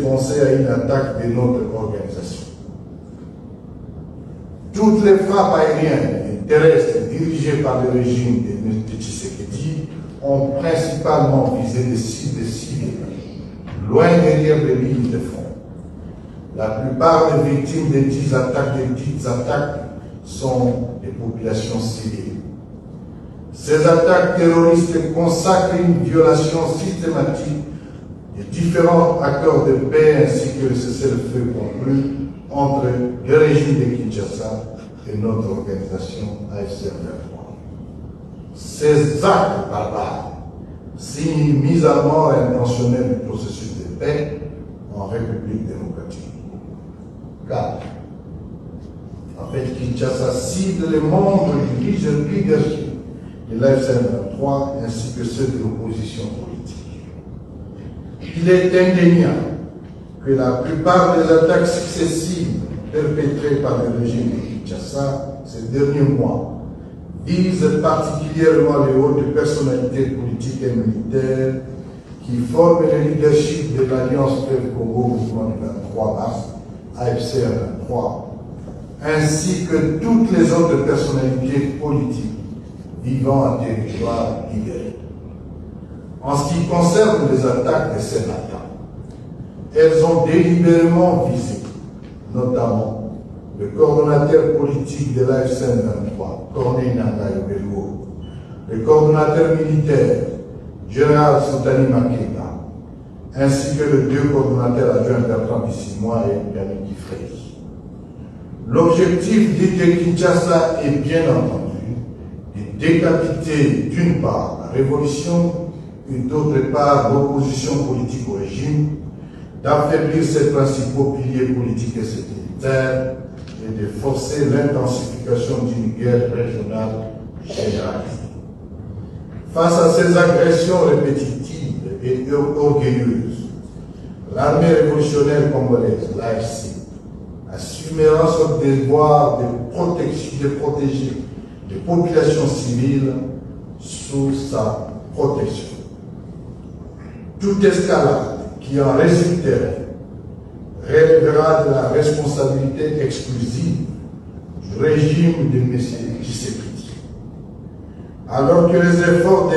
penser à une attaque de notre organisation. Toutes les frappes aériennes et terrestres dirigées par le régime de Tshisekedi ont principalement visé des cibles civils, loin derrière les lignes de front. La plupart des victimes des dites attaques sont des populations civiles. Ces attaques terroristes consacrent une violation systématique des différents accords de paix ainsi que le cessez-le-feu conclu entre le régime de Kinshasa et notre organisation AFC M23. Ces actes barbares signent une mise à mort intentionnelle du processus de paix en République démocratique. Car, en fait, Kinshasa cible les membres du leadership de l'AFC M23 ainsi que ceux de l'opposition politique. Il est indéniable que la plupart des attaques successives perpétrées par le régime de Kinshasa ces derniers mois visent particulièrement les hautes personnalités politiques et militaires qui forment le leadership de l'Alliance Fleuve Congo mouvement du 23 mars, AFC M23, ainsi que toutes les autres personnalités politiques vivant en territoire libéré. En ce qui concerne les attaques de ces matins, elles ont délibérément visé, notamment, le coordonnateur politique de l'AFC M23, Corneille Nangaï Bello, le coordonnateur militaire, Général Soutani Makeba, ainsi que les deux coordonnateurs adjoints Bertrand Bissimois et Yannick Frey. L'objectif dit de Kinshasa est bien entendu de décapiter d'une part la révolution et d'autre part l'opposition politique au régime, d'affaiblir ses principaux piliers politiques et sécuritaires et de forcer l'intensification d'une guerre régionale généralisée. Face à ces agressions répétitives et orgueilleuses, l'armée révolutionnaire congolaise, l'AFC, assumera son devoir de protéger les populations civiles sous sa protection. Toute escalade qui en résulterait relèvera de la responsabilité exclusive du régime de M. Tshisekedi. Alors que les efforts